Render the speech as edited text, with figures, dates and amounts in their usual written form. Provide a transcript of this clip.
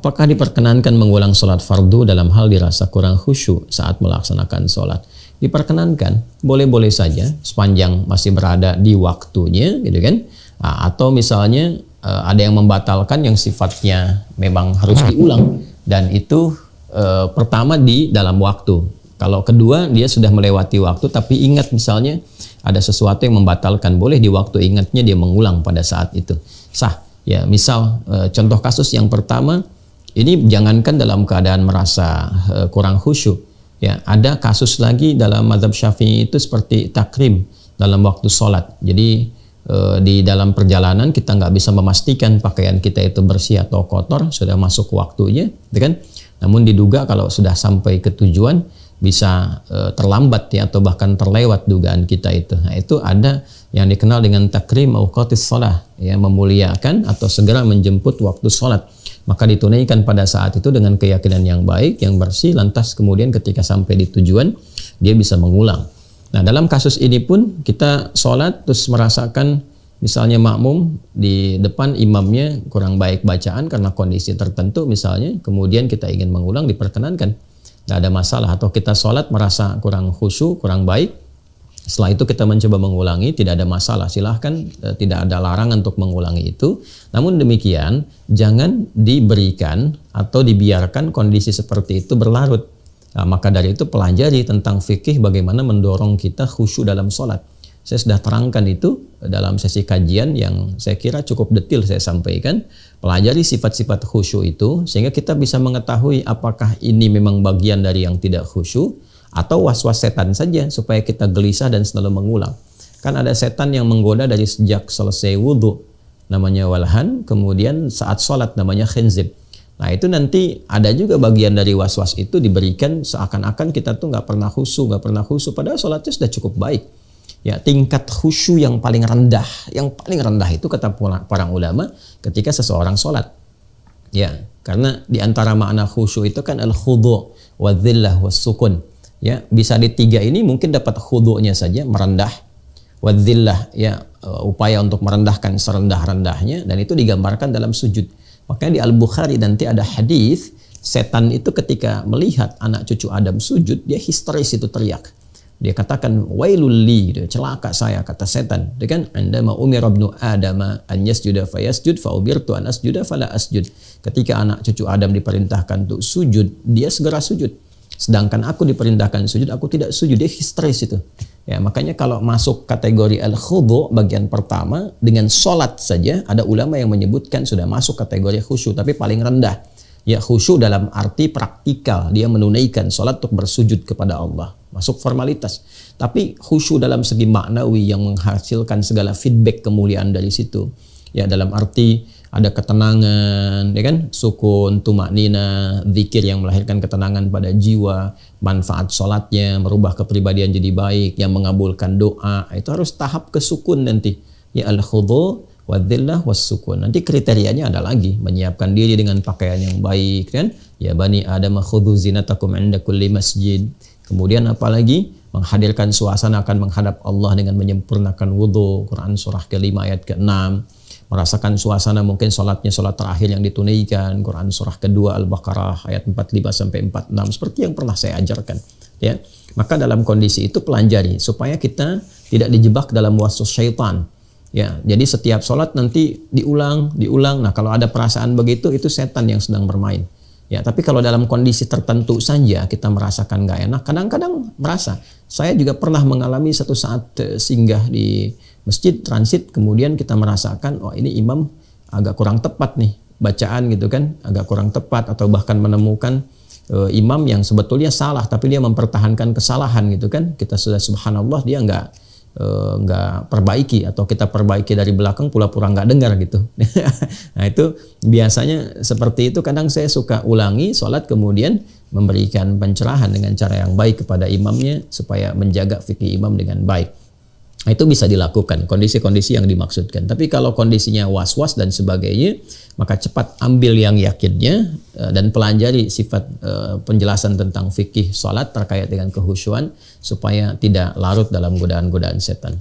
apakah diperkenankan mengulang sholat fardu dalam hal dirasa kurang khusyuk saat melaksanakan sholat? Diperkenankan, boleh-boleh saja sepanjang masih berada di waktunya, gitu kan? Atau misalnya ada yang membatalkan yang sifatnya memang harus diulang, dan itu pertama di dalam waktu. Kalau kedua dia sudah melewati waktu tapi ingat misalnya ada sesuatu yang membatalkan, boleh di waktu ingatnya dia mengulang pada saat itu, sah. Ya, misal contoh kasus yang pertama ini, jangankan dalam keadaan merasa kurang khusyuk, ya, ada kasus lagi dalam mazhab Syafi'i itu seperti takrim dalam waktu sholat. Jadi di dalam perjalanan kita nggak bisa memastikan pakaian kita itu bersih atau kotor, sudah masuk waktunya, gitu kan? Namun diduga kalau sudah sampai ke tujuan bisa terlambat ya, atau bahkan terlewat dugaan kita itu. Nah, itu ada yang dikenal dengan takrim auqatis shalah, ya, memuliakan atau segera menjemput waktu sholat. Maka ditunaikan pada saat itu dengan keyakinan yang baik, yang bersih, lantas kemudian ketika sampai di tujuan dia bisa mengulang. Nah, dalam kasus ini pun kita sholat terus merasakan misalnya makmum di depan imamnya kurang baik bacaan karena kondisi tertentu misalnya, kemudian kita ingin mengulang, diperkenankan, tidak ada masalah. Atau kita sholat merasa kurang khusyuk, kurang baik, setelah itu kita mencoba mengulangi, tidak ada masalah, silahkan, tidak ada larangan untuk mengulangi itu. Namun demikian, jangan diberikan atau dibiarkan kondisi seperti itu berlarut. Nah, maka dari itu pelajari tentang fikih bagaimana mendorong kita khusyuk dalam sholat. Saya sudah terangkan itu dalam sesi kajian yang saya kira cukup detail saya sampaikan. Pelajari sifat-sifat khusyuk itu sehingga kita bisa mengetahui apakah ini memang bagian dari yang tidak khusyuk atau was-was setan saja supaya kita gelisah dan selalu mengulang. Kan ada setan yang menggoda dari sejak selesai wudhu, namanya walhan, kemudian saat sholat namanya khinzib. Nah, itu nanti ada juga bagian dari was-was itu diberikan seakan-akan kita tuh nggak pernah khusyuk, padahal sholatnya sudah cukup baik. Ya, tingkat khusyuk yang paling rendah itu kata para ulama ketika seseorang sholat. Ya, karena di antara makna khusyuk itu kan al-khudu' wa dhillah wa sukun. Ya, bisa di tiga ini mungkin dapat khudu'nya saja, merendah, wa dhillah, ya, upaya untuk merendahkan serendah-rendahnya, dan itu digambarkan dalam sujud. Makanya di Al-Bukhari nanti ada hadis, setan itu ketika melihat anak cucu Adam sujud, dia histeris, itu teriak. Dia katakan wailul li, celaka saya, kata setan. Dia kan andama umira ibnu Adam an yasjuda fayasjud fa umirtu an asjuda fala asjud. Ketika anak cucu Adam diperintahkan untuk sujud, dia segera sujud. Sedangkan aku diperintahkan sujud, aku tidak sujud. Dia histeris itu. Ya, makanya kalau masuk kategori al-khudu' bagian pertama dengan sholat saja, ada ulama yang menyebutkan sudah masuk kategori khusyuk, tapi paling rendah. Ya, khusyuk dalam arti praktikal, dia menunaikan sholat untuk bersujud kepada Allah, masuk formalitas. Tapi khusyuk dalam segi maknawi yang menghasilkan segala feedback kemuliaan dari situ. Ya, dalam arti ada ketenangan, ya kan, sukun, tumaknina, zikir yang melahirkan ketenangan pada jiwa, manfaat sholatnya, merubah kepribadian jadi baik, yang mengabulkan doa, itu harus tahap kesukun nanti. Ya, al-khudu' wadzillah wassukun. Nanti kriterianya ada lagi, menyiapkan diri dengan pakaian yang baik, kan? Ya bani Adam khudhu zinatakum 'inda kulli masjid. Kemudian apalagi menghadirkan suasana akan menghadap Allah dengan menyempurnakan wudu, Quran surah ke-5 ayat ke-6. Merasakan suasana mungkin salatnya salat terakhir yang ditunaikan, Quran surah ke-2 Al-Baqarah ayat 45 sampai 46, seperti yang pernah saya ajarkan, ya. Maka dalam kondisi itu pelajari supaya kita tidak dijebak dalam waswas syaitan. Ya, jadi setiap sholat nanti diulang. Nah, kalau ada perasaan begitu, itu setan yang sedang bermain. Ya, tapi kalau dalam kondisi tertentu saja kita merasakan nggak enak, kadang-kadang merasa. Saya juga pernah mengalami satu saat singgah di masjid transit, kemudian kita merasakan, oh ini imam agak kurang tepat nih bacaan gitu kan, agak kurang tepat, atau bahkan menemukan imam yang sebetulnya salah, tapi dia mempertahankan kesalahan gitu kan. Kita sudah subhanallah, dia nggak perbaiki, atau kita perbaiki dari belakang pura-pura nggak dengar gitu. Nah, itu biasanya seperti itu. Kadang saya suka ulangi sholat, kemudian memberikan pencerahan dengan cara yang baik kepada imamnya supaya menjaga fikih imam dengan baik. Nah, itu bisa dilakukan kondisi-kondisi yang dimaksudkan. Tapi kalau kondisinya was-was dan sebagainya, maka cepat ambil yang yakinnya dan pelajari sifat penjelasan tentang fikih sholat terkait dengan kehusyuan supaya tidak larut dalam godaan-godaan setan.